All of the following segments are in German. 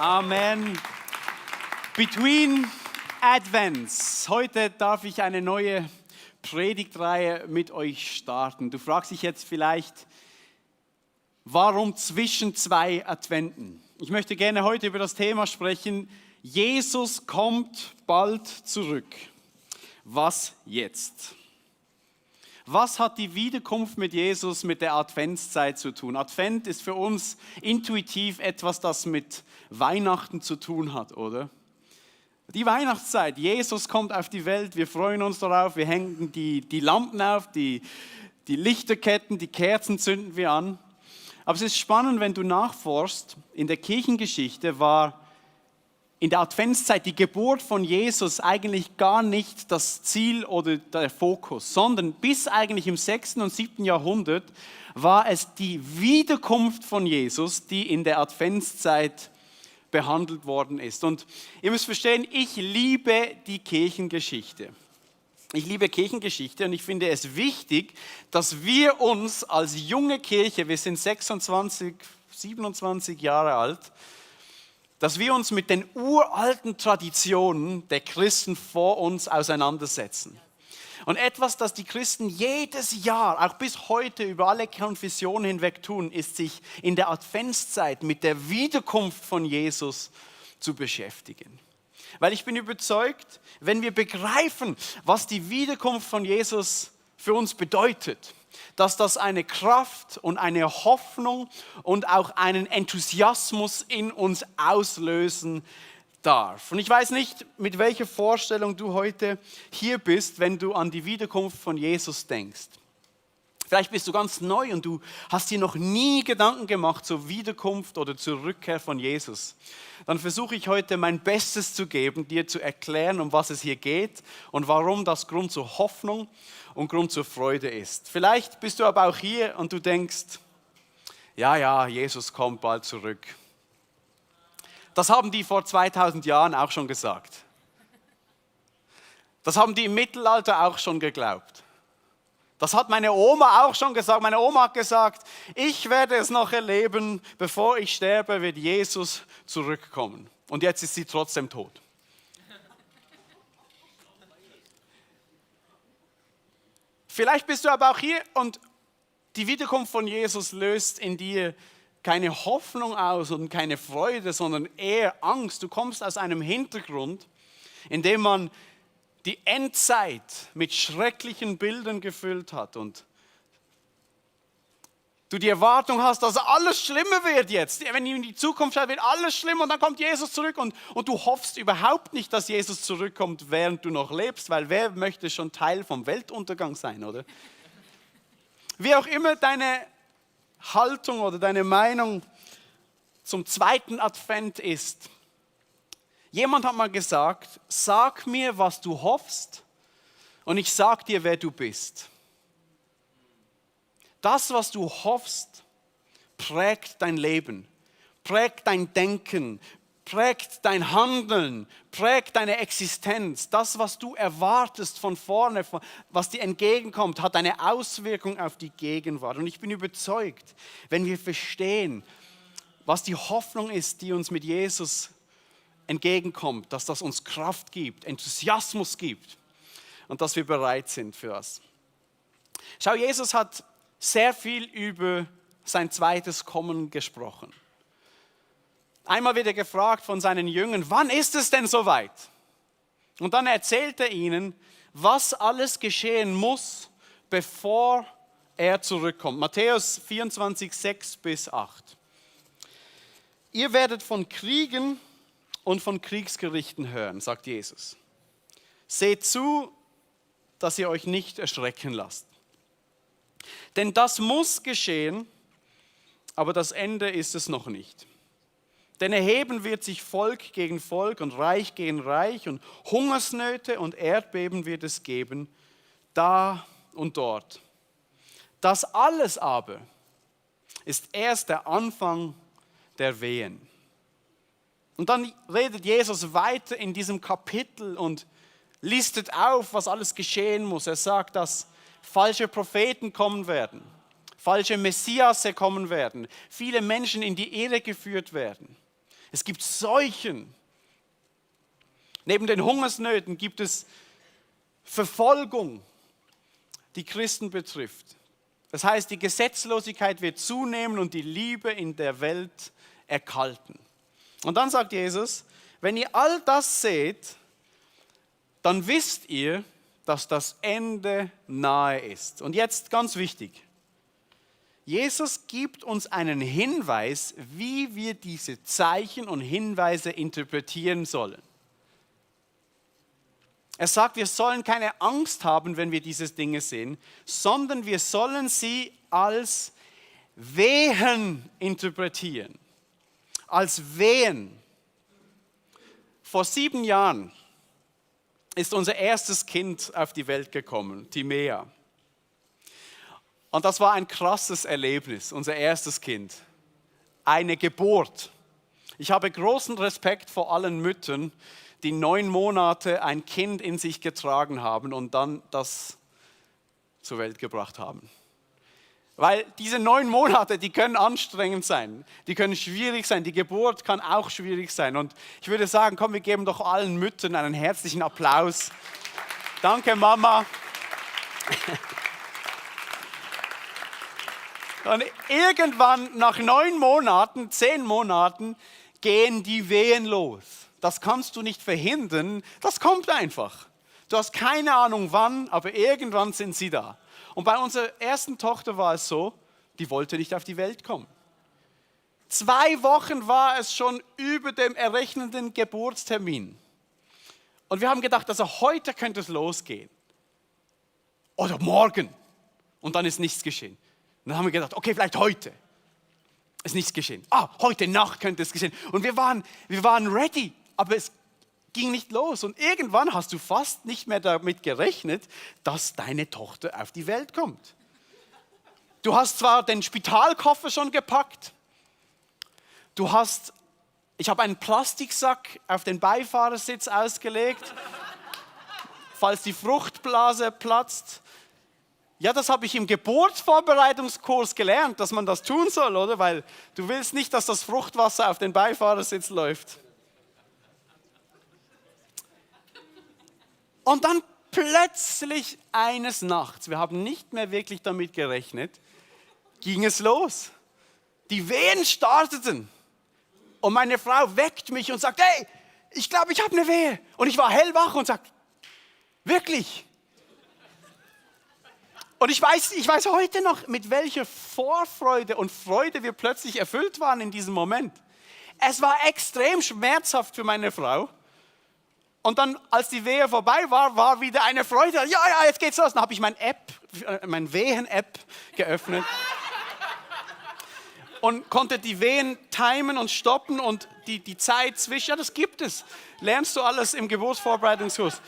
Amen. Between Advents. Heute darf ich eine neue Predigtreihe mit euch starten. Du fragst dich jetzt vielleicht, warum zwischen zwei Adventen? Ich möchte gerne heute über das Thema sprechen, Jesus kommt bald zurück. Was jetzt? Was hat die Wiederkunft mit Jesus mit der Adventszeit zu tun? Advent ist für uns intuitiv etwas, das mit Weihnachten zu tun hat, oder? Die Weihnachtszeit, Jesus kommt auf die Welt, wir freuen uns darauf, wir hängen die Lampen auf, die Lichterketten, die Kerzen zünden wir an. Aber es ist spannend, wenn du nachforschst, in der Kirchengeschichte war in der Adventszeit die Geburt von Jesus eigentlich gar nicht das Ziel oder der Fokus, sondern bis eigentlich im 6. und 7. Jahrhundert war es die Wiederkunft von Jesus, die in der Adventszeit behandelt worden ist. Und ihr müsst verstehen, ich liebe die Kirchengeschichte. Ich liebe Kirchengeschichte und ich finde es wichtig, dass wir uns als junge Kirche, wir sind 26, 27 Jahre alt, dass wir uns mit den uralten Traditionen der Christen vor uns auseinandersetzen. Und etwas, das die Christen jedes Jahr, auch bis heute, über alle Konfessionen hinweg tun, ist, sich in der Adventszeit mit der Wiederkunft von Jesus zu beschäftigen. Weil ich bin überzeugt, wenn wir begreifen, was die Wiederkunft von Jesus für uns bedeutet, dass das eine Kraft und eine Hoffnung und auch einen Enthusiasmus in uns auslösen darf. Und ich weiß nicht, mit welcher Vorstellung du heute hier bist, wenn du an die Wiederkunft von Jesus denkst. Vielleicht bist du ganz neu und du hast dir noch nie Gedanken gemacht zur Wiederkunft oder zur Rückkehr von Jesus. Dann versuche ich heute mein Bestes zu geben, dir zu erklären, um was es hier geht und warum das Grund zur Hoffnung und Grund zur Freude ist. Vielleicht bist du aber auch hier und du denkst, ja, Jesus kommt bald zurück. Das haben die vor 2000 Jahren auch schon gesagt. Das haben die im Mittelalter auch schon geglaubt. Das hat meine Oma auch schon gesagt. Meine Oma hat gesagt, ich werde es noch erleben, bevor ich sterbe, wird Jesus zurückkommen. Und jetzt ist sie trotzdem tot. Vielleicht bist du aber auch hier und die Wiederkunft von Jesus löst in dir keine Hoffnung aus und keine Freude, sondern eher Angst. Du kommst aus einem Hintergrund, in dem man die Endzeit mit schrecklichen Bildern gefüllt hat und du die Erwartung hast, dass alles schlimmer wird jetzt. Wenn du in die Zukunft schaust, wird alles schlimmer und dann kommt Jesus zurück und du hoffst überhaupt nicht, dass Jesus zurückkommt, während du noch lebst, weil wer möchte schon Teil vom Weltuntergang sein, oder? Wie auch immer deine Haltung oder deine Meinung zum zweiten Advent ist. Jemand hat mal gesagt, sag mir, was du hoffst und ich sag dir, wer du bist. Das, was du hoffst, prägt dein Leben, prägt dein Denken, prägt dein Handeln, prägt deine Existenz. Das, was du erwartest von vorne, was dir entgegenkommt, hat eine Auswirkung auf die Gegenwart. Und ich bin überzeugt, wenn wir verstehen, was die Hoffnung ist, die uns mit Jesus entgegenkommt, dass das uns Kraft gibt, Enthusiasmus gibt und dass wir bereit sind für das. Schau, Jesus hat sehr viel über sein zweites Kommen gesprochen. Einmal wird er gefragt von seinen Jüngern, wann ist es denn soweit? Und dann erzählt er ihnen, was alles geschehen muss, bevor er zurückkommt. Matthäus 24, 6-8. Ihr werdet von Kriegen und von Kriegsgerichten hören, sagt Jesus. Seht zu, dass ihr euch nicht erschrecken lasst. Denn das muss geschehen, aber das Ende ist es noch nicht. Denn erheben wird sich Volk gegen Volk und Reich gegen Reich und Hungersnöte und Erdbeben wird es geben, da und dort. Das alles aber ist erst der Anfang der Wehen. Und dann redet Jesus weiter in diesem Kapitel und listet auf, was alles geschehen muss. Er sagt, dass falsche Propheten kommen werden, falsche Messiasse kommen werden, viele Menschen in die Irre geführt werden. Es gibt Seuchen. Neben den Hungersnöten gibt es Verfolgung, die Christen betrifft. Das heißt, die Gesetzlosigkeit wird zunehmen und die Liebe in der Welt erkalten. Und dann sagt Jesus, wenn ihr all das seht, dann wisst ihr, dass das Ende nahe ist. Und jetzt ganz wichtig. Jesus gibt uns einen Hinweis, wie wir diese Zeichen und Hinweise interpretieren sollen. Er sagt, wir sollen keine Angst haben, wenn wir diese Dinge sehen, sondern wir sollen sie als Wehen interpretieren. Als Wehen. Vor 7 Jahren ist unser erstes Kind auf die Welt gekommen, Timea. Und das war ein krasses Erlebnis, unser erstes Kind. Eine Geburt. Ich habe großen Respekt vor allen Müttern, die 9 Monate ein Kind in sich getragen haben und dann das zur Welt gebracht haben. Weil diese 9 Monate, die können anstrengend sein, die können schwierig sein, die Geburt kann auch schwierig sein. Und ich würde sagen, komm, wir geben doch allen Müttern einen herzlichen Applaus. Danke, Mama. Und irgendwann nach 9 Monaten, 10 Monaten, gehen die Wehen los. Das kannst du nicht verhindern, das kommt einfach. Du hast keine Ahnung wann, aber irgendwann sind sie da. Und bei unserer ersten Tochter war es so, die wollte nicht auf die Welt kommen. 2 Wochen war es schon über dem errechneten Geburtstermin. Und wir haben gedacht, also heute könnte es losgehen. Oder morgen. Und dann ist nichts geschehen. Und dann haben wir gedacht, okay, vielleicht heute. Ist nichts geschehen. Heute Nacht könnte es geschehen. Und wir waren ready, aber es ging nicht los. Und irgendwann hast du fast nicht mehr damit gerechnet, dass deine Tochter auf die Welt kommt. Du hast zwar den Spitalkoffer schon gepackt, ich habe einen Plastiksack auf den Beifahrersitz ausgelegt, falls die Fruchtblase platzt. Ja, das habe ich im Geburtsvorbereitungskurs gelernt, dass man das tun soll, oder? Weil du willst nicht, dass das Fruchtwasser auf den Beifahrersitz läuft. Und dann plötzlich eines Nachts, wir haben nicht mehr wirklich damit gerechnet, ging es los. Die Wehen starteten. Und meine Frau weckt mich und sagt, hey, ich glaube, ich habe eine Wehe. Und ich war hellwach und sage, wirklich? Und ich weiß heute noch, mit welcher Vorfreude und Freude wir plötzlich erfüllt waren in diesem Moment. Es war extrem schmerzhaft für meine Frau. Und dann, als die Wehe vorbei war, war wieder eine Freude. Ja, jetzt geht's los. Dann habe ich mein Wehen-App geöffnet und konnte die Wehen timen und stoppen und die Zeit zwischen. Ja, das gibt es. Lernst du alles im Geburtsvorbereitungskurs.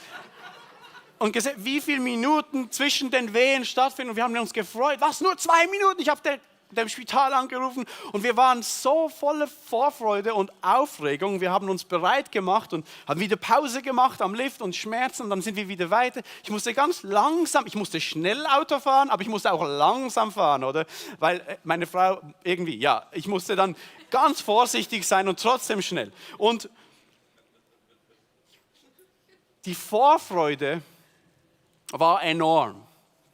Und gesehen, wie viele Minuten zwischen den Wehen stattfinden. Und wir haben uns gefreut. Was, nur 2 Minuten? Ich habe dem Spital angerufen und wir waren so voller Vorfreude und Aufregung. Wir haben uns bereit gemacht und haben wieder Pause gemacht am Lift und Schmerzen und dann sind wir wieder weiter. Ich musste ganz langsam, ich musste schnell Auto fahren, aber ich musste auch langsam fahren, oder? Weil meine Frau irgendwie, ja, ich musste dann ganz vorsichtig sein und trotzdem schnell. Und die Vorfreude war enorm.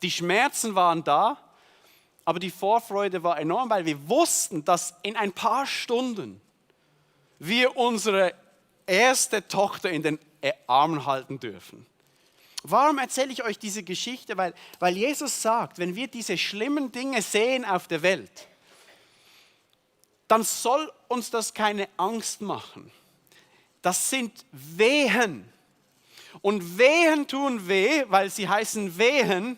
Die Schmerzen waren da, aber die Vorfreude war enorm, weil wir wussten, dass in ein paar Stunden wir unsere erste Tochter in den Armen halten dürfen. Warum erzähle ich euch diese Geschichte? Weil Jesus sagt, wenn wir diese schlimmen Dinge sehen auf der Welt, dann soll uns das keine Angst machen. Das sind Wehen. Und Wehen tun weh, weil sie heißen Wehen.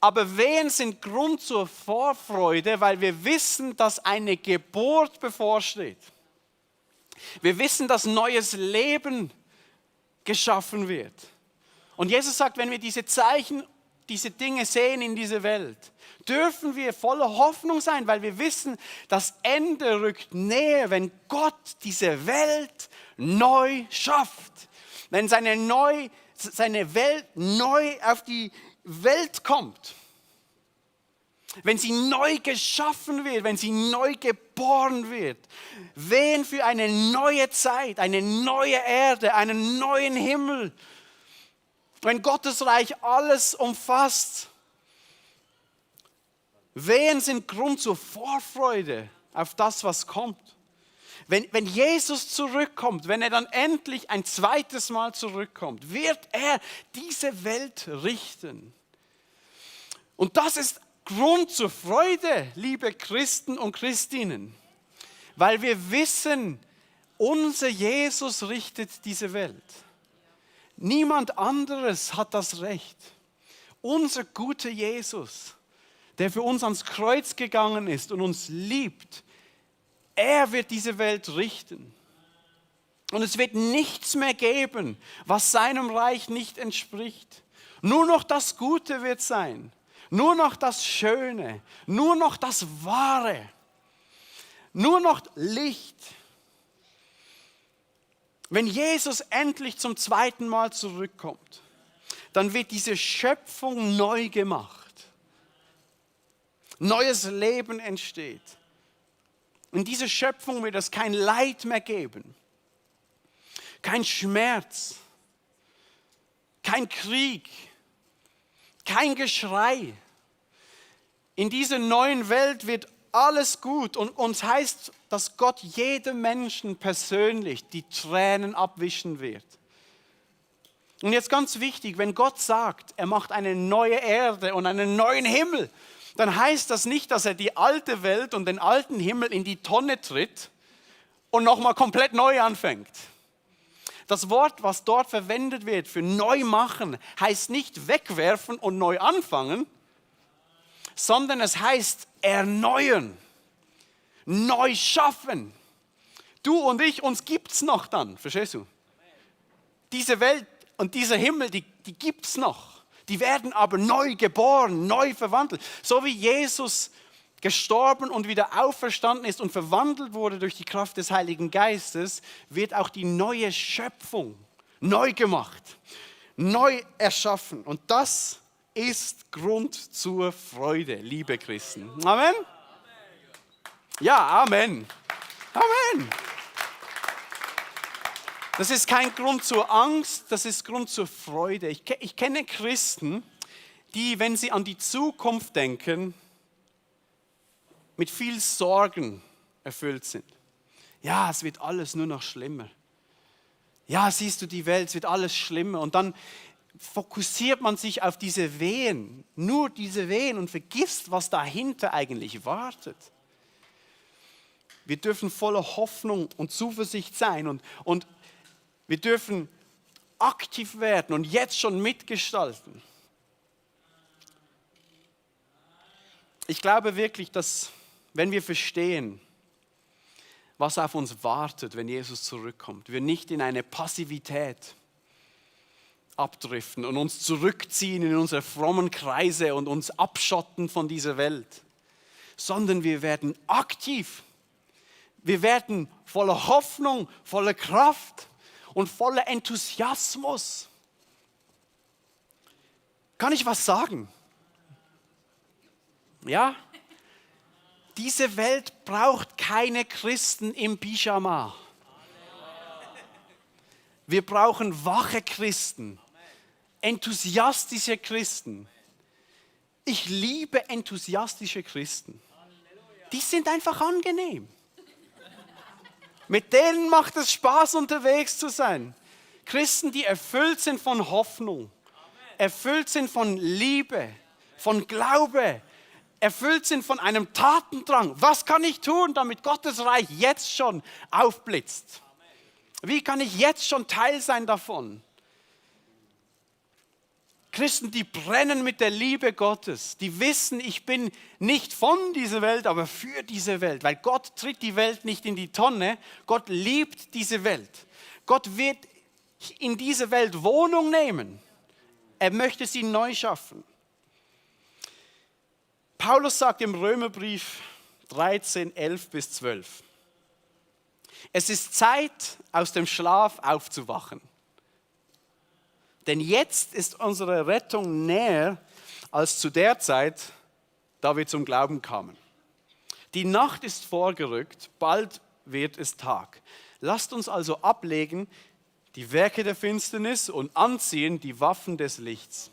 Aber Wehen sind Grund zur Vorfreude, weil wir wissen, dass eine Geburt bevorsteht. Wir wissen, dass neues Leben geschaffen wird. Und Jesus sagt, wenn wir diese Zeichen, diese Dinge sehen in dieser Welt, dürfen wir voller Hoffnung sein, weil wir wissen, das Ende rückt näher, wenn Gott diese Welt neu schafft. Wenn seine Welt neu auf die Welt kommt. wenn sie neu geschaffen wird, wenn sie neu geboren wird. Wehen für eine neue Zeit, eine neue Erde, einen neuen Himmel. Wenn Gottes Reich alles umfasst. Wehen sind Grund zur Vorfreude auf das, was kommt. Wenn Jesus zurückkommt, wenn er dann endlich ein zweites Mal zurückkommt, wird er diese Welt richten. Und das ist Grund zur Freude, liebe Christen und Christinnen, weil wir wissen, unser Jesus richtet diese Welt. Niemand anderes hat das Recht. Unser guter Jesus, der für uns ans Kreuz gegangen ist und uns liebt, er wird diese Welt richten. Und es wird nichts mehr geben, was seinem Reich nicht entspricht. Nur noch das Gute wird sein. Nur noch das Schöne, nur noch das Wahre, nur noch Licht. Wenn Jesus endlich zum zweiten Mal zurückkommt, dann wird diese Schöpfung neu gemacht. Neues Leben entsteht. In dieser Schöpfung wird es kein Leid mehr geben, kein Schmerz, kein Krieg, kein Geschrei. In dieser neuen Welt wird alles gut und uns heißt, dass Gott jedem Menschen persönlich die Tränen abwischen wird. Und jetzt ganz wichtig, wenn Gott sagt, er macht eine neue Erde und einen neuen Himmel, dann heißt das nicht, dass er die alte Welt und den alten Himmel in die Tonne tritt und nochmal komplett neu anfängt. Das Wort, was dort verwendet wird für neu machen, heißt nicht wegwerfen und neu anfangen, sondern es heißt erneuern, neu schaffen. Du und ich, uns gibt es noch dann, verstehst du? Diese Welt und dieser Himmel, die gibt es noch. Die werden aber neu geboren, neu verwandelt. So wie Jesus gestorben und wieder auferstanden ist und verwandelt wurde durch die Kraft des Heiligen Geistes, wird auch die neue Schöpfung neu gemacht, neu erschaffen. Und das ist Grund zur Freude, liebe Christen. Amen? Ja, Amen. Amen. Das ist kein Grund zur Angst, das ist Grund zur Freude. Ich kenne Christen, die, wenn sie an die Zukunft denken, mit viel Sorgen erfüllt sind. Ja, es wird alles nur noch schlimmer. Ja, siehst du die Welt, es wird alles schlimmer. Und dann fokussiert man sich auf diese Wehen, nur diese Wehen und vergisst, was dahinter eigentlich wartet. Wir dürfen voller Hoffnung und Zuversicht sein und wir dürfen aktiv werden und jetzt schon mitgestalten. Ich glaube wirklich, dass wenn wir verstehen, was auf uns wartet, wenn Jesus zurückkommt, wir nicht in eine Passivität abdriften und uns zurückziehen in unsere frommen Kreise und uns abschotten von dieser Welt, sondern wir werden aktiv. Wir werden voller Hoffnung, voller Kraft und voller Enthusiasmus. Kann ich was sagen? Ja? Diese Welt braucht keine Christen im Pyjama. Wir brauchen wache Christen, enthusiastische Christen. Ich liebe enthusiastische Christen. Die sind einfach angenehm. Mit denen macht es Spaß, unterwegs zu sein. Christen, die erfüllt sind von Hoffnung, erfüllt sind von Liebe, von Glaube, erfüllt sind von einem Tatendrang. Was kann ich tun, damit Gottes Reich jetzt schon aufblitzt? Wie kann ich jetzt schon Teil sein davon? Christen, die brennen mit der Liebe Gottes, die wissen, ich bin nicht von dieser Welt, aber für diese Welt, weil Gott tritt die Welt nicht in die Tonne, Gott liebt diese Welt. Gott wird in diese Welt Wohnung nehmen. Er möchte sie neu schaffen. Paulus sagt im Römerbrief 13, 11 bis 12, es ist Zeit, aus dem Schlaf aufzuwachen. Denn jetzt ist unsere Rettung näher als zu der Zeit, da wir zum Glauben kamen. Die Nacht ist vorgerückt, bald wird es Tag. Lasst uns also ablegen die Werke der Finsternis und anziehen die Waffen des Lichts.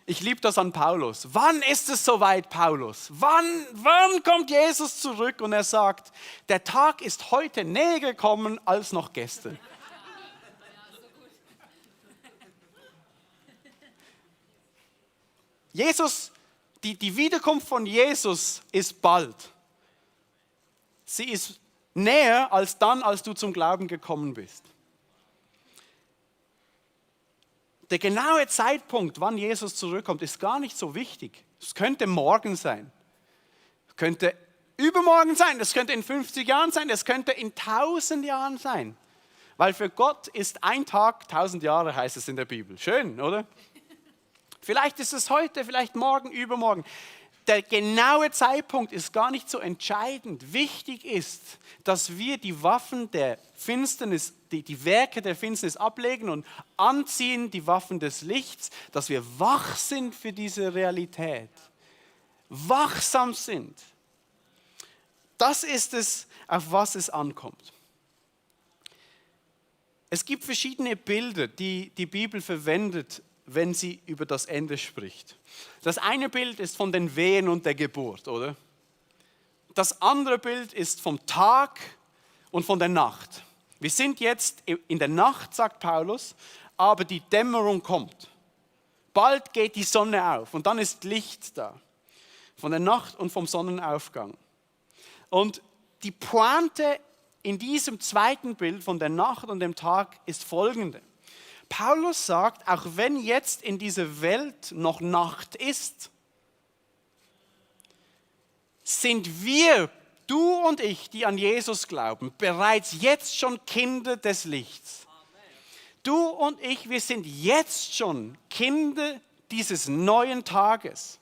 Ich liebe das an Paulus. Wann ist es soweit, Paulus? Wann kommt Jesus zurück und er sagt, der Tag ist heute näher gekommen als noch gestern. Jesus, die Wiederkunft von Jesus ist bald. Sie ist näher als dann, als du zum Glauben gekommen bist. Der genaue Zeitpunkt, wann Jesus zurückkommt, ist gar nicht so wichtig. Es könnte morgen sein. Es könnte übermorgen sein. Es könnte in 50 Jahren sein. Es könnte in 1000 Jahren sein. Weil für Gott ist ein Tag 1000 Jahre, heißt es in der Bibel. Schön, oder? Vielleicht ist es heute, vielleicht morgen, übermorgen. Der genaue Zeitpunkt ist gar nicht so entscheidend. Wichtig ist, dass wir die Waffen der Finsternis, die Werke der Finsternis ablegen und anziehen die Waffen des Lichts, dass wir wach sind für diese Realität. Wachsam sind. Das ist es, auf was es ankommt. Es gibt verschiedene Bilder, die die Bibel verwendet, wenn sie über das Ende spricht. Das eine Bild ist von den Wehen und der Geburt, oder? Das andere Bild ist vom Tag und von der Nacht. Wir sind jetzt in der Nacht, sagt Paulus, aber die Dämmerung kommt. Bald geht die Sonne auf und dann ist Licht da. Von der Nacht und vom Sonnenaufgang. Und die Pointe in diesem zweiten Bild von der Nacht und dem Tag ist folgende. Paulus sagt, auch wenn jetzt in dieser Welt noch Nacht ist, sind wir, du und ich, die an Jesus glauben, bereits jetzt schon Kinder des Lichts. Du und ich, wir sind jetzt schon Kinder dieses neuen Tages.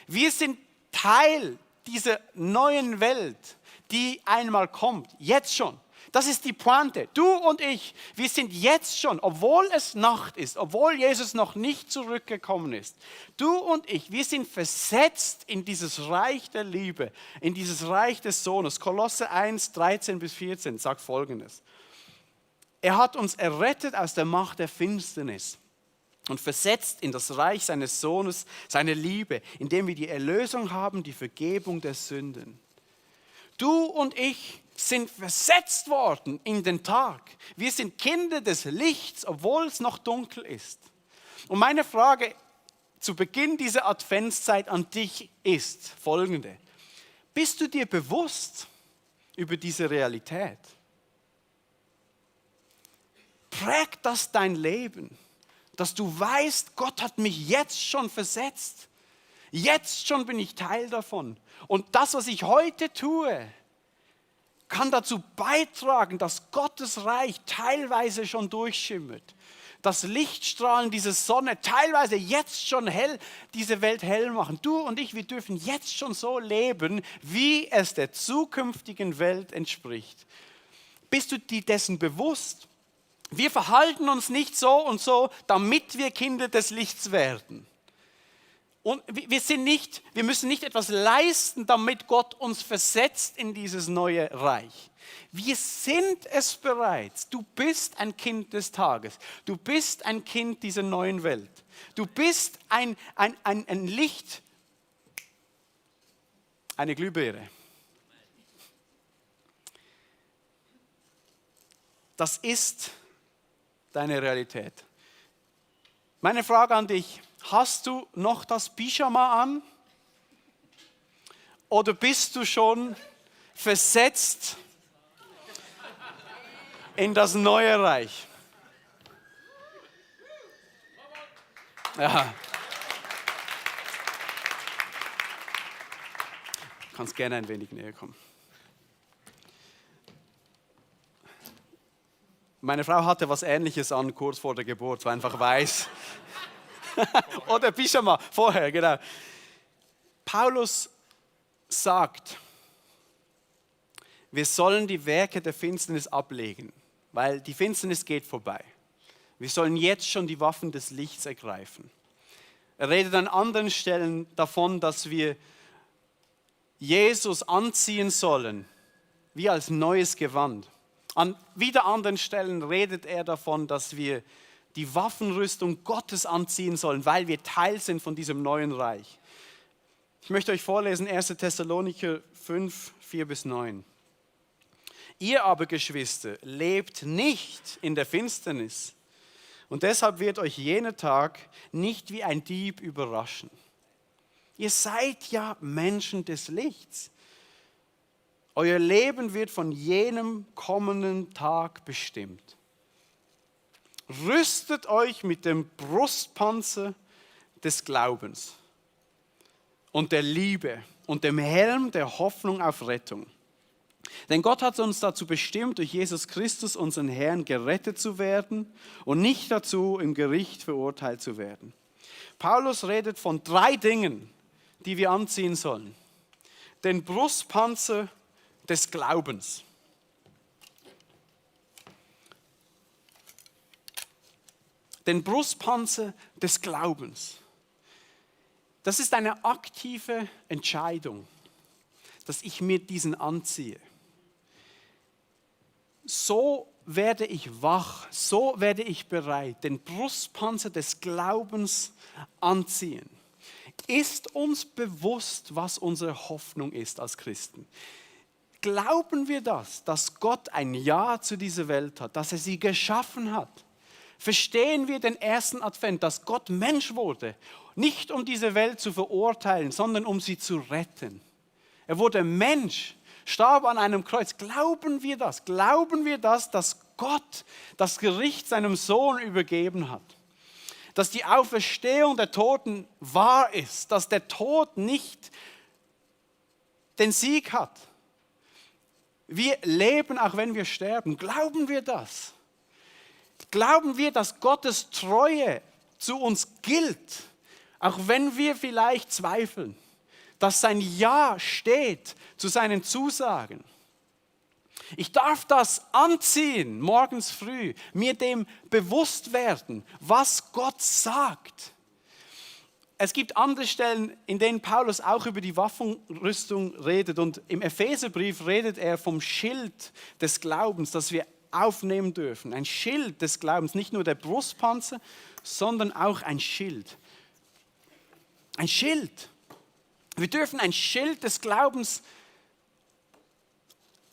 Wir sind Teil dieser neuen Welt, die einmal kommt, jetzt schon. Das ist die Pointe. Du und ich, wir sind jetzt schon, obwohl es Nacht ist, obwohl Jesus noch nicht zurückgekommen ist, du und ich, wir sind versetzt in dieses Reich der Liebe, in dieses Reich des Sohnes. Kolosser 1, 13 bis 14 sagt Folgendes. Er hat uns errettet aus der Macht der Finsternis und versetzt in das Reich seines Sohnes, seine Liebe, indem wir die Erlösung haben, die Vergebung der Sünden. Du und ich sind versetzt worden in den Tag. Wir sind Kinder des Lichts, obwohl es noch dunkel ist. Und meine Frage zu Beginn dieser Adventszeit an dich ist folgende. Bist du dir bewusst über diese Realität? Prägt das dein Leben, dass du weißt, Gott hat mich jetzt schon versetzt. Jetzt schon bin ich Teil davon. Und das, was ich heute tue, kann dazu beitragen, dass Gottes Reich teilweise schon durchschimmert. Dass Lichtstrahlen dieser Sonne teilweise jetzt schon hell, diese Welt hell machen. Du und ich, wir dürfen jetzt schon so leben, wie es der zukünftigen Welt entspricht. Bist du dir dessen bewusst? Wir verhalten uns nicht so und so, damit wir Kinder des Lichts werden. Und wir müssen nicht etwas leisten, damit Gott uns versetzt in dieses neue Reich. Wir sind es bereits. Du bist ein Kind des Tages. Du bist ein Kind dieser neuen Welt. Du bist ein Licht, eine Glühbirne. Das ist deine Realität. Meine Frage an dich. Hast du noch das Pyjama an? Oder bist du schon versetzt in das neue Reich? Ja. Du kannst gerne ein wenig näher kommen. Meine Frau hatte was Ähnliches an, kurz vor der Geburt, war einfach weiß. Oder Pyjama, vorher, genau. Paulus sagt, wir sollen die Werke der Finsternis ablegen, weil die Finsternis geht vorbei. Wir sollen jetzt schon die Waffen des Lichts ergreifen. Er redet an anderen Stellen davon, dass wir Jesus anziehen sollen, wie als neues Gewand. An wieder anderen Stellen redet er davon, dass wir die Waffenrüstung Gottes anziehen sollen, weil wir Teil sind von diesem neuen Reich. Ich möchte euch vorlesen, 1. Thessalonicher 5, 4-9. Ihr aber, Geschwister, lebt nicht in der Finsternis. Und deshalb wird euch jener Tag nicht wie ein Dieb überraschen. Ihr seid ja Menschen des Lichts. Euer Leben wird von jenem kommenden Tag bestimmt. Rüstet euch mit dem Brustpanzer des Glaubens und der Liebe und dem Helm der Hoffnung auf Rettung. Denn Gott hat uns dazu bestimmt, durch Jesus Christus, unseren Herrn, gerettet zu werden und nicht dazu, im Gericht verurteilt zu werden. Paulus redet von 3 Dingen, die wir anziehen sollen. Den Brustpanzer des Glaubens. Den Brustpanzer des Glaubens. Das ist eine aktive Entscheidung, dass ich mir diesen anziehe. So werde ich wach, so werde ich bereit, den Brustpanzer des Glaubens anziehen. Ist uns bewusst, was unsere Hoffnung ist als Christen? Glauben wir das, dass Gott ein Ja zu dieser Welt hat, dass er sie geschaffen hat? Verstehen wir den ersten Advent, dass Gott Mensch wurde, nicht um diese Welt zu verurteilen, sondern um sie zu retten? Er wurde Mensch, starb an einem Kreuz. Glauben wir das? Glauben wir das, dass Gott das Gericht seinem Sohn übergeben hat? Dass die Auferstehung der Toten wahr ist, dass der Tod nicht den Sieg hat? Wir leben, auch wenn wir sterben. Glauben wir das? Glauben wir, dass Gottes Treue zu uns gilt, auch wenn wir vielleicht zweifeln? Dass sein Ja steht zu seinen Zusagen? Ich darf das anziehen, morgens früh, mir dem bewusst werden, was Gott sagt. Es gibt andere Stellen, in denen Paulus auch über die Waffenrüstung redet. Und im Epheserbrief redet er vom Schild des Glaubens, das wir aufnehmen dürfen. Ein Schild des Glaubens, nicht nur der Brustpanzer, sondern auch ein Schild. Ein Schild. Wir dürfen ein Schild des Glaubens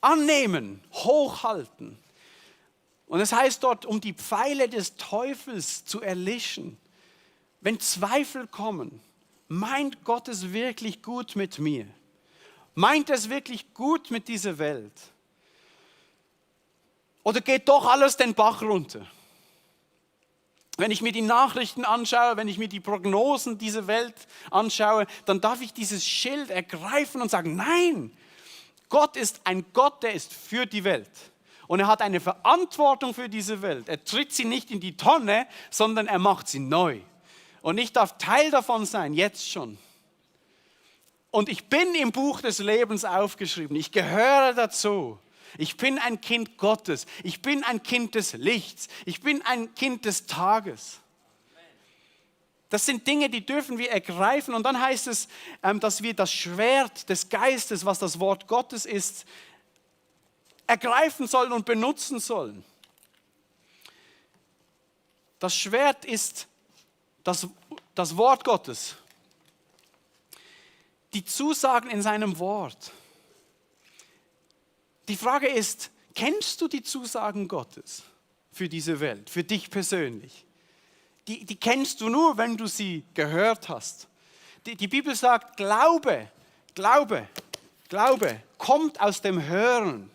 annehmen, hochhalten. Und es heißt dort, um die Pfeile des Teufels zu erlischen. Wenn Zweifel kommen, meint Gott es wirklich gut mit mir? Meint es wirklich gut mit dieser Welt? Oder geht doch alles den Bach runter? Wenn ich mir die Nachrichten anschaue, wenn ich mir die Prognosen dieser Welt anschaue, dann darf ich dieses Schild ergreifen und sagen, nein, Gott ist ein Gott, der ist für die Welt. Und er hat eine Verantwortung für diese Welt. Er tritt sie nicht in die Tonne, sondern er macht sie neu. Und ich darf Teil davon sein, jetzt schon. Und ich bin im Buch des Lebens aufgeschrieben. Ich gehöre dazu. Ich bin ein Kind Gottes. Ich bin ein Kind des Lichts. Ich bin ein Kind des Tages. Das sind Dinge, die dürfen wir ergreifen. Und dann heißt es, dass wir das Schwert des Geistes, was das Wort Gottes ist, ergreifen sollen und benutzen sollen. Das Schwert ist das Wort Gottes. Die Zusagen in seinem Wort. Die Frage ist, kennst du die Zusagen Gottes für diese Welt, für dich persönlich? Die kennst du nur, wenn du sie gehört hast. Die Bibel sagt, Glaube kommt aus dem Hören.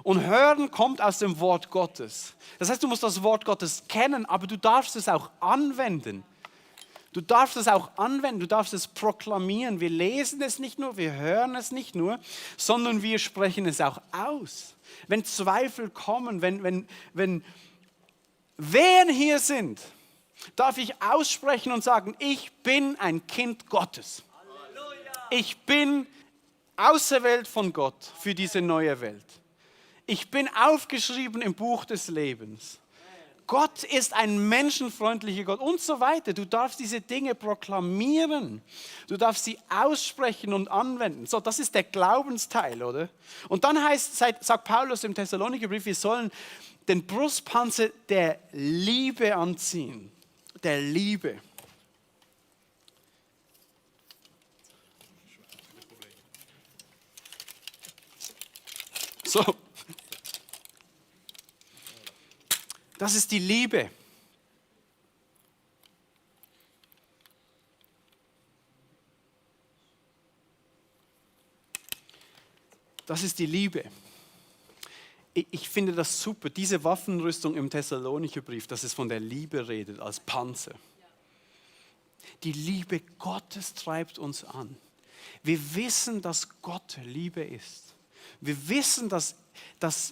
Und Hören kommt aus dem Wort Gottes. Das heißt, du musst das Wort Gottes kennen, aber du darfst es auch anwenden. Du darfst es auch anwenden, du darfst es proklamieren. Wir lesen es nicht nur, wir hören es nicht nur, sondern wir sprechen es auch aus. Wenn Zweifel kommen, wenn Wehen hier sind, darf ich aussprechen und sagen, ich bin ein Kind Gottes. Ich bin auserwählt von Gott für diese neue Welt. Ich bin aufgeschrieben im Buch des Lebens. Gott ist ein menschenfreundlicher Gott und so weiter. Du darfst diese Dinge proklamieren. Du darfst sie aussprechen und anwenden. So, das ist der Glaubensteil, oder? Und dann sagt Paulus im Thessalonikerbrief, wir sollen den Brustpanzer der Liebe anziehen. Der Liebe. So. Das ist die Liebe. Das ist die Liebe. Ich finde das super, diese Waffenrüstung im Thessalonicherbrief, dass es von der Liebe redet als Panzer. Die Liebe Gottes treibt uns an. Wir wissen, dass Gott Liebe ist. Wir wissen, dass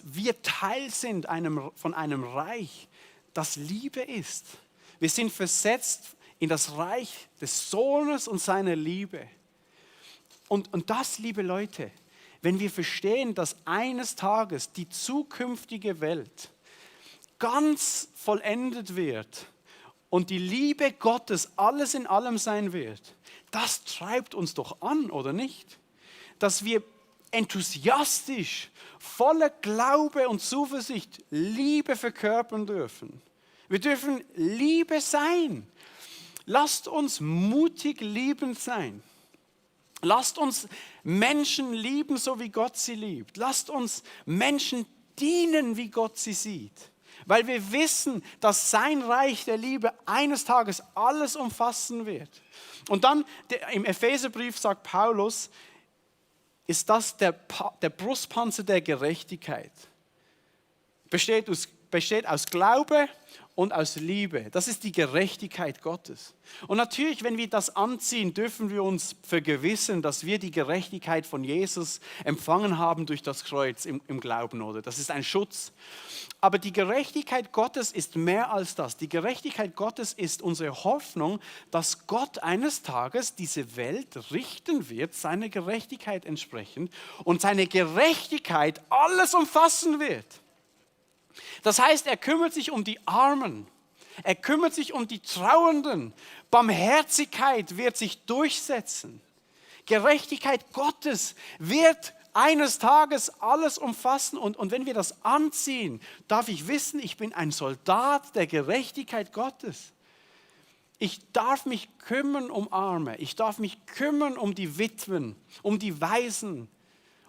wir Teil sind von einem Reich, das Liebe ist. Wir sind versetzt in das Reich des Sohnes und seiner Liebe. Und das, liebe Leute, wenn wir verstehen, dass eines Tages die zukünftige Welt ganz vollendet wird und die Liebe Gottes alles in allem sein wird, das treibt uns doch an, oder nicht? Dass wir enthusiastisch, voller Glaube und Zuversicht Liebe verkörpern dürfen. Wir dürfen Liebe sein. Lasst uns mutig liebend sein. Lasst uns Menschen lieben, so wie Gott sie liebt. Lasst uns Menschen dienen, wie Gott sie sieht. Weil wir wissen, dass sein Reich der Liebe eines Tages alles umfassen wird. Und dann im Epheserbrief sagt Paulus, ist das der Brustpanzer der Gerechtigkeit. Besteht aus Glaube und aus Liebe. Das ist die Gerechtigkeit Gottes. Und natürlich, wenn wir das anziehen, dürfen wir uns vergewissern, dass wir die Gerechtigkeit von Jesus empfangen haben durch das Kreuz im Glauben, oder? Das ist ein Schutz. Aber die Gerechtigkeit Gottes ist mehr als das. Die Gerechtigkeit Gottes ist unsere Hoffnung, dass Gott eines Tages diese Welt richten wird, seiner Gerechtigkeit entsprechend, und seine Gerechtigkeit alles umfassen wird. Das heißt, er kümmert sich um die Armen, er kümmert sich um die Trauernden. Barmherzigkeit wird sich durchsetzen. Gerechtigkeit Gottes wird eines Tages alles umfassen. Und wenn wir das anziehen, darf ich wissen, ich bin ein Soldat der Gerechtigkeit Gottes. Ich darf mich kümmern um Arme, ich darf mich kümmern um die Witwen, um die Waisen,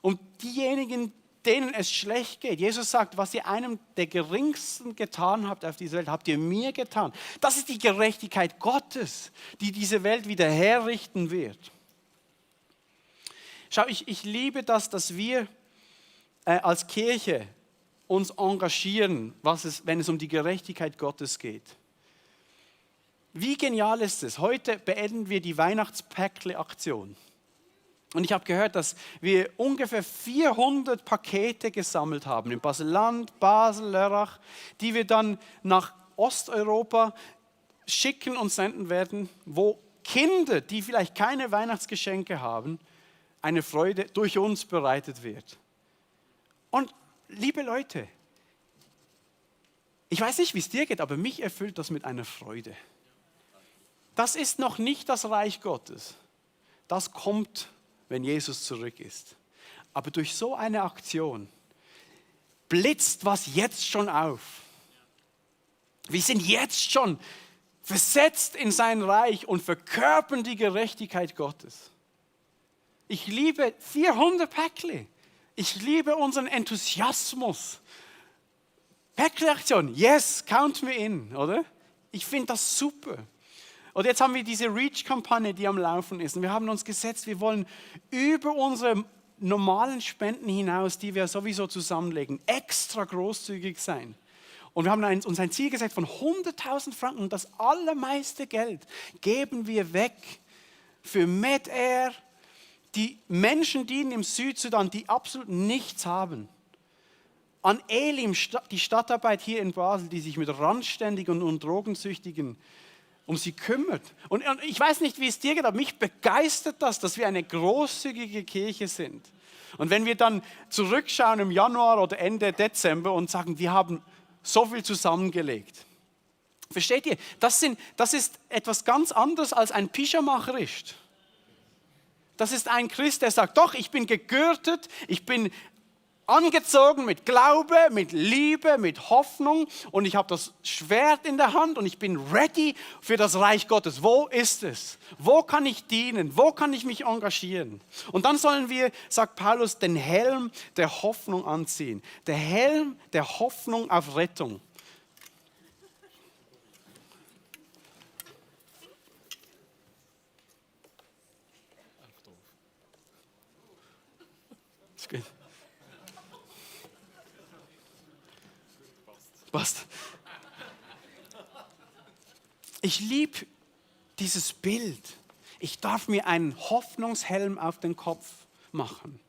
um diejenigen, denen es schlecht geht. Jesus sagt, was ihr einem der Geringsten getan habt auf dieser Welt, habt ihr mir getan. Das ist die Gerechtigkeit Gottes, die diese Welt wieder herrichten wird. Schau, ich liebe das, dass wir als Kirche uns engagieren, wenn es um die Gerechtigkeit Gottes geht. Wie genial ist es? Heute beenden wir die Weihnachtspäckle-Aktion. Und ich habe gehört, dass wir ungefähr 400 Pakete gesammelt haben in Basel-Land, Basel, Lörrach, die wir dann nach Osteuropa schicken und senden werden, wo Kinder, die vielleicht keine Weihnachtsgeschenke haben, eine Freude durch uns bereitet wird. Und liebe Leute, ich weiß nicht, wie es dir geht, aber mich erfüllt das mit einer Freude. Das ist noch nicht das Reich Gottes. Das kommt, wenn Jesus zurück ist. Aber durch so eine Aktion blitzt was jetzt schon auf. Wir sind jetzt schon versetzt in sein Reich und verkörpern die Gerechtigkeit Gottes. Ich liebe 400 Päckle. Ich liebe unseren Enthusiasmus. Päckle-Aktion, yes, count me in, oder? Ich finde das super. Und jetzt haben wir diese Reach-Kampagne, die am Laufen ist. Und wir haben uns gesetzt, wir wollen über unsere normalen Spenden hinaus, die wir sowieso zusammenlegen, extra großzügig sein. Und wir haben uns ein Ziel gesetzt von 100.000 Franken. Und das allermeiste Geld geben wir weg für MedAir, die Menschen dienen im Südsudan, die absolut nichts haben. An Elim, die Stadtarbeit hier in Basel, die sich mit Randständigen und Drogensüchtigen um sie kümmert. Und ich weiß nicht, wie es dir geht, aber mich begeistert das, dass wir eine großzügige Kirche sind. Und wenn wir dann zurückschauen im Januar oder Ende Dezember und sagen, wir haben so viel zusammengelegt. Versteht ihr? Das ist etwas ganz anderes als ein Pischa-Macher-Christ. Das ist ein Christ, der sagt, doch, ich bin gegürtet, ich bin angezogen mit Glaube, mit Liebe, mit Hoffnung und ich habe das Schwert in der Hand und ich bin ready für das Reich Gottes. Wo ist es? Wo kann ich dienen? Wo kann ich mich engagieren? Und dann sollen wir, sagt Paulus, den Helm der Hoffnung anziehen. Der Helm der Hoffnung auf Rettung. Ist gut. Passt. Ich liebe dieses Bild. Ich darf mir einen Hoffnungshelm auf den Kopf machen.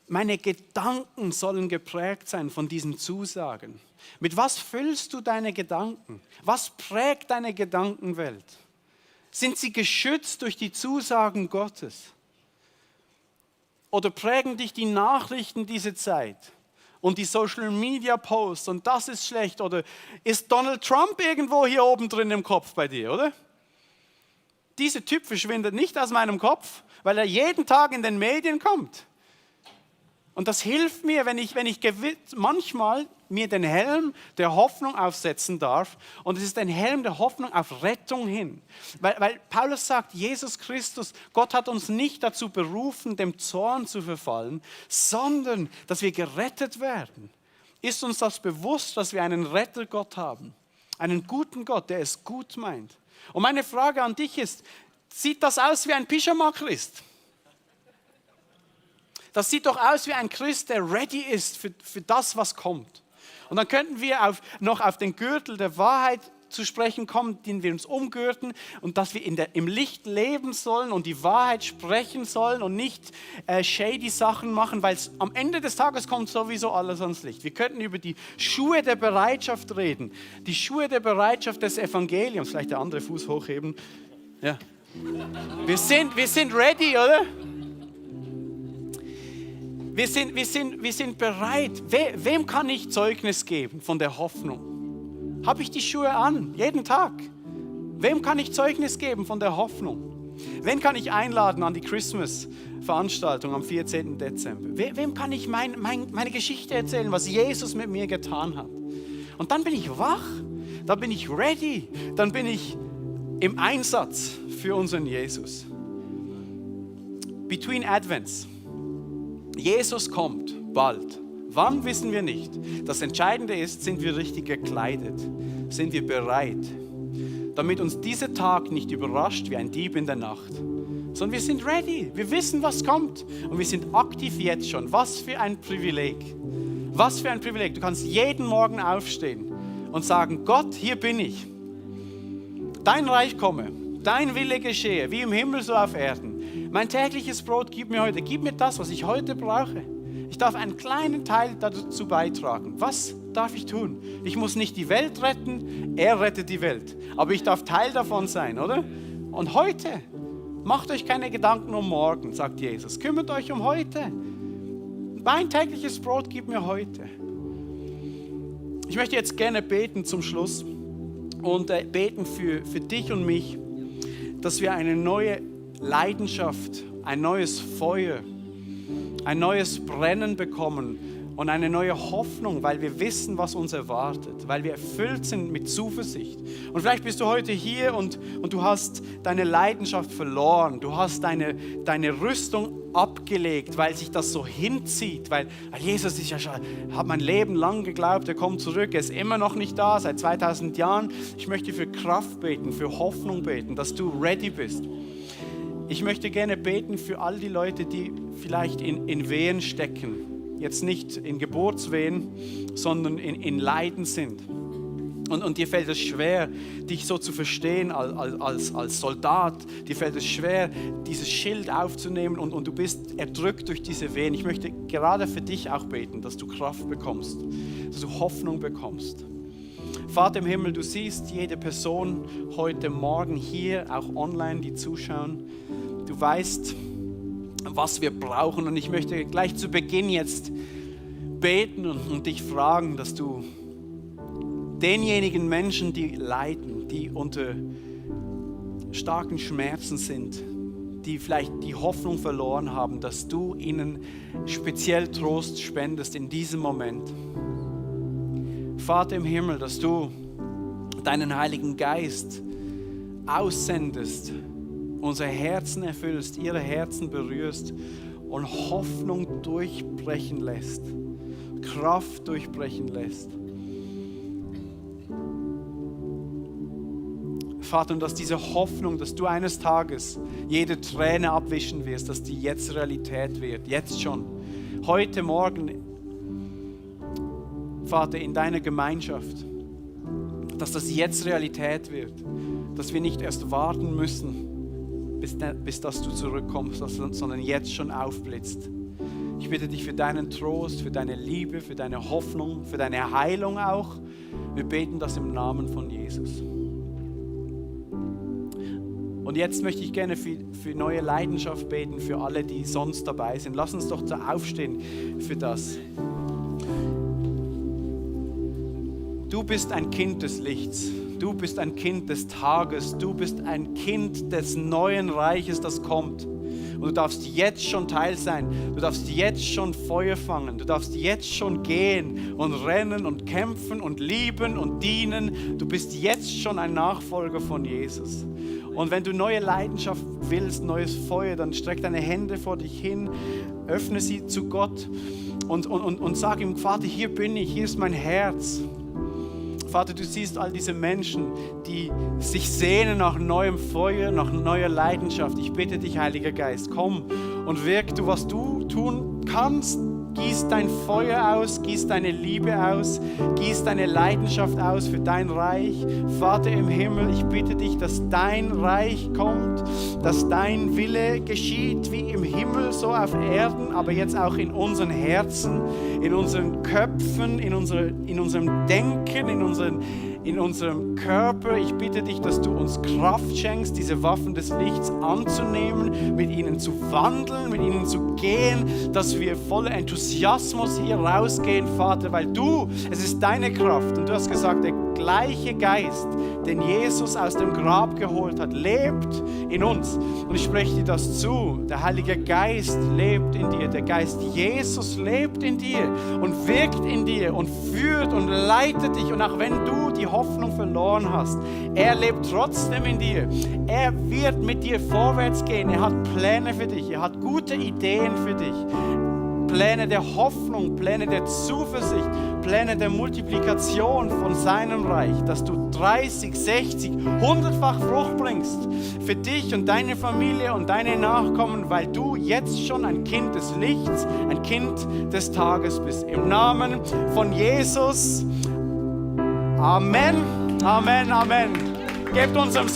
Meine Gedanken sollen geprägt sein von diesen Zusagen. Mit was füllst du deine Gedanken? Was prägt deine Gedankenwelt? Sind sie geschützt durch die Zusagen Gottes? Oder prägen dich die Nachrichten diese Zeit? Und die Social Media Posts und das ist schlecht. Oder ist Donald Trump irgendwo hier oben drin im Kopf bei dir, oder? Dieser Typ verschwindet nicht aus meinem Kopf, weil er jeden Tag in den Medien kommt. Und das hilft mir, wenn ich manchmal mir den Helm der Hoffnung aufsetzen darf. Und es ist ein Helm der Hoffnung auf Rettung hin. Weil Paulus sagt, Jesus Christus, Gott hat uns nicht dazu berufen, dem Zorn zu verfallen, sondern dass wir gerettet werden. Ist uns das bewusst, dass wir einen Rettergott haben? Einen guten Gott, der es gut meint. Und meine Frage an dich ist, sieht das aus wie ein Pyjama-Christ? Das sieht doch aus wie ein Christ, der ready ist für das, was kommt. Und dann könnten wir noch auf den Gürtel der Wahrheit zu sprechen kommen, den wir uns umgürten und dass wir im Licht leben sollen und die Wahrheit sprechen sollen und nicht shady Sachen machen, weil am Ende des Tages kommt sowieso alles ans Licht. Wir könnten über die Schuhe der Bereitschaft reden, die Schuhe der Bereitschaft des Evangeliums. Vielleicht der andere Fuß hochheben. Ja. Wir sind ready, oder? Wir sind bereit. Wem kann ich Zeugnis geben von der Hoffnung? Habe ich die Schuhe an, jeden Tag? Wem kann ich Zeugnis geben von der Hoffnung? Wen kann ich einladen an die Christmas-Veranstaltung am 14. Dezember? Wem kann ich meine Geschichte erzählen, was Jesus mit mir getan hat? Und dann bin ich wach, dann bin ich ready, dann bin ich im Einsatz für unseren Jesus. Between Advents. Jesus kommt bald. Wann, wissen wir nicht. Das Entscheidende ist, sind wir richtig gekleidet? Sind wir bereit? Damit uns dieser Tag nicht überrascht wie ein Dieb in der Nacht. Sondern wir sind ready. Wir wissen, was kommt. Und wir sind aktiv jetzt schon. Was für ein Privileg. Was für ein Privileg. Du kannst jeden Morgen aufstehen und sagen, Gott, hier bin ich. Dein Reich komme. Dein Wille geschehe, wie im Himmel so auf Erden. Mein tägliches Brot gib mir heute. Gib mir das, was ich heute brauche. Ich darf einen kleinen Teil dazu beitragen. Was darf ich tun? Ich muss nicht die Welt retten, er rettet die Welt. Aber ich darf Teil davon sein, oder? Und heute, macht euch keine Gedanken um morgen, sagt Jesus. Kümmert euch um heute. Mein tägliches Brot gib mir heute. Ich möchte jetzt gerne beten zum Schluss und beten für dich und mich, dass wir eine neue Leidenschaft, ein neues Feuer, ein neues Brennen bekommen und eine neue Hoffnung, weil wir wissen, was uns erwartet, weil wir erfüllt sind mit Zuversicht. Und vielleicht bist du heute hier und du hast deine Leidenschaft verloren, du hast deine Rüstung abgelegt, weil sich das so hinzieht, weil Jesus ist ja schon, hat mein Leben lang geglaubt, er kommt zurück, er ist immer noch nicht da, seit 2000 Jahren. Ich möchte für Kraft beten, für Hoffnung beten, dass du ready bist. Ich möchte gerne beten für all die Leute, die vielleicht in Wehen stecken. Jetzt nicht in Geburtswehen, sondern in Leiden sind. Und dir fällt es schwer, dich so zu verstehen als Soldat. Dir fällt es schwer, dieses Schild aufzunehmen und du bist erdrückt durch diese Wehen. Ich möchte gerade für dich auch beten, dass du Kraft bekommst, dass du Hoffnung bekommst. Vater im Himmel, du siehst jede Person heute Morgen hier, auch online, die zuschauen. Du weißt, was wir brauchen und ich möchte gleich zu Beginn jetzt beten und dich fragen, dass du denjenigen Menschen, die leiden, die unter starken Schmerzen sind, die vielleicht die Hoffnung verloren haben, dass du ihnen speziell Trost spendest in diesem Moment. Vater im Himmel, dass du deinen Heiligen Geist aussendest, unsere Herzen erfüllst, ihre Herzen berührst und Hoffnung durchbrechen lässt, Kraft durchbrechen lässt. Vater, und dass diese Hoffnung, dass du eines Tages jede Träne abwischen wirst, dass die jetzt Realität wird, jetzt schon, heute Morgen, Vater, in deiner Gemeinschaft, dass das jetzt Realität wird, dass wir nicht erst warten müssen, bis dass du zurückkommst, sondern jetzt schon aufblitzt. Ich bitte dich für deinen Trost, für deine Liebe, für deine Hoffnung, für deine Heilung auch. Wir beten das im Namen von Jesus. Und jetzt möchte ich gerne für neue Leidenschaft beten, für alle, die sonst dabei sind. Lass uns doch aufstehen für das. Du bist ein Kind des Lichts. Du bist ein Kind des Tages. Du bist ein Kind des neuen Reiches, das kommt. Und du darfst jetzt schon Teil sein. Du darfst jetzt schon Feuer fangen. Du darfst jetzt schon gehen und rennen und kämpfen und lieben und dienen. Du bist jetzt schon ein Nachfolger von Jesus. Und wenn du neue Leidenschaft willst, neues Feuer, dann streck deine Hände vor dich hin, öffne sie zu Gott und sag ihm, Vater, hier bin ich, hier ist mein Herz. Vater, du siehst all diese Menschen, die sich sehnen nach neuem Feuer, nach neuer Leidenschaft. Ich bitte dich, Heiliger Geist, komm und wirk du, was du tun kannst. Gieß dein Feuer aus, gieß deine Liebe aus, gieß deine Leidenschaft aus für dein Reich. Vater im Himmel, ich bitte dich, dass dein Reich kommt, dass dein Wille geschieht, wie im Himmel, so auf Erden, aber jetzt auch in unseren Herzen, in unseren Köpfen, in unserem Denken, in unserem Körper. Ich bitte dich, dass du uns Kraft schenkst, diese Waffen des Lichts anzunehmen, mit ihnen zu wandeln, mit ihnen zu gehen, dass wir voller Enthusiasmus hier rausgehen, Vater, weil es ist deine Kraft und du hast gesagt, der gleiche Geist, den Jesus aus dem Grab geholt hat, lebt in uns. Und ich spreche dir das zu. Der Heilige Geist lebt in dir. Der Geist Jesus lebt in dir und wirkt in dir und führt und leitet dich. Und auch wenn du die Hoffnung verloren hast, er lebt trotzdem in dir. Er wird mit dir vorwärts gehen. Er hat Pläne für dich. Er hat gute Ideen für dich. Pläne der Hoffnung, Pläne der Zuversicht, Pläne der Multiplikation von seinem Reich, dass du 30, 60, 100-fach Frucht bringst für dich und deine Familie und deine Nachkommen, weil du jetzt schon ein Kind des Lichts, ein Kind des Tages bist. Im Namen von Jesus. Amen, Amen, Amen. Gebt unserem